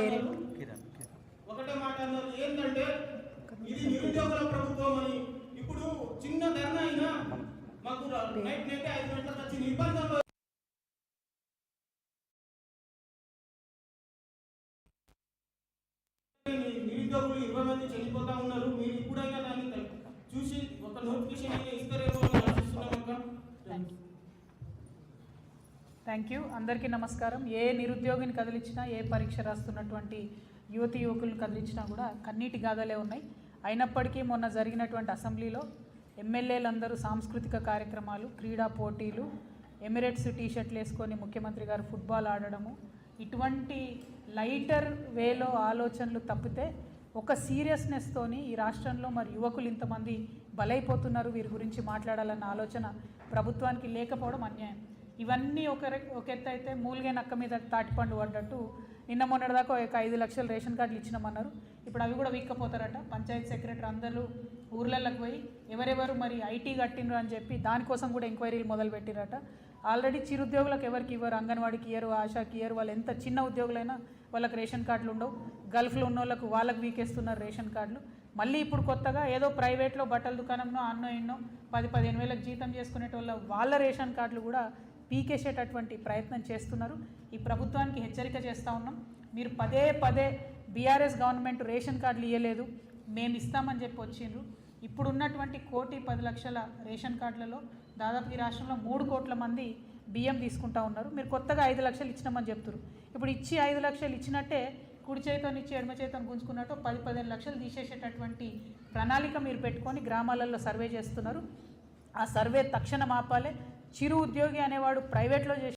పేరు ఒకటే మాట అన్నారు ఏంటంటే ఇది నిరుద్యోగుల ప్రభుత్వం అని. ఇప్పుడు చిన్న ధర్నా అయినా మాకు నైట్ 5 గంటలకు వచ్చి నిర్బంధంలో నిరుద్యోగులు 20 మంది చనిపోతా ఉన్నారు. మీరు ఇప్పుడైనా దాన్ని చూసి ఒక నోటిఫికేషన్ ఇస్తారేమో అని ఆశిస్తున్నాం. Thank you. అందరికీ నమస్కారం. ఏ నిరుద్యోగిని కదిలించినా, ఏ పరీక్ష రాస్తున్నటువంటి యువతి యువకులను కదిలించినా కూడా కన్నీటి గాథలే ఉన్నాయి. అయినప్పటికీ మొన్న జరిగినటువంటి అసెంబ్లీలో ఎమ్మెల్యేలందరూ సాంస్కృతిక కార్యక్రమాలు, క్రీడా పోటీలు, ఎమిరేట్స్ టీషర్ట్లు వేసుకొని ముఖ్యమంత్రి గారు ఫుట్బాల్ ఆడడము, ఇటువంటి లైటర్ వేలో ఆలోచనలు తప్పితే ఒక సీరియస్నెస్తోని ఈ రాష్ట్రంలో మరి యువకులు ఇంతమంది బలైపోతున్నారు, వీరి గురించి మాట్లాడాలన్న ఆలోచన ప్రభుత్వానికి లేకపోవడం అన్యాయం. ఇవన్నీ ఒక ఎత్తు అయితే మూలిగే నక్క మీద తాటిపండు పడ్డట్టు నిన్న మొన్నటిదాకా ఒక 5 లక్షల రేషన్ కార్డులు ఇచ్చినామన్నారు. ఇప్పుడు అవి కూడా వీక్కపోతారట. పంచాయతీ సెక్రటరీ అందరూ ఊర్లలోకి పోయి ఎవరెవరు మరి ఐటీ కట్టినరు అని చెప్పి దానికోసం కూడా ఎంక్వైరీలు మొదలుపెట్టిరట. ఆల్రెడీ చిరుద్యోగులకు ఎవరికి ఇవ్వరు, అంగన్వాడికి ఇయ్యరు, ఆశాకి ఇయ్యరు. వాళ్ళు ఎంత చిన్న ఉద్యోగులైనా వాళ్ళకి రేషన్ కార్డులు ఉండవు. గల్ఫ్లో ఉన్న వాళ్ళకు వాళ్ళకి వీకేస్తున్నారు రేషన్ కార్డులు. మళ్ళీ ఇప్పుడు కొత్తగా ఏదో ప్రైవేట్లో బట్టల దుకాణంలో అన్నో ఎన్నో 10-15 వేలకు జీతం చేసుకునేటోళ్ళ వాళ్ళ రేషన్ కార్డులు కూడా పీకేసేటటువంటి ప్రయత్నం చేస్తున్నారు. ఈ ప్రభుత్వానికి హెచ్చరిక చేస్తూ ఉన్నాం. మీరు పదే బీఆర్ఎస్ గవర్నమెంట్ రేషన్ కార్డులు ఇవ్వలేదు, మేము ఇస్తామని చెప్పి వచ్చిండ్రు. ఇప్పుడు ఉన్నటువంటి 1,10,00,000 రేషన్ కార్డులలో దాదాపు ఈ రాష్ట్రంలో 3 కోట్ల మంది బియ్యం తీసుకుంటా ఉన్నారు. మీరు కొత్తగా 5 లక్షలు ఇచ్చినామని చెప్తారు. ఇప్పుడు ఇచ్చి 5 లక్షలు ఇచ్చినట్టే కుడి చేతిని ఇచ్చి ఎడమ చేతిని గుంజుకున్నట్టు 10-15 లక్షలు తీసేసేటటువంటి ప్రణాళిక మీరు పెట్టుకొని గ్రామాలలో సర్వే చేస్తున్నారు. ఆ సర్వే తక్షణం ఆపాలి. చిరు ఉద్యోగి అనేవాడు ప్రైవేట్లో చేసి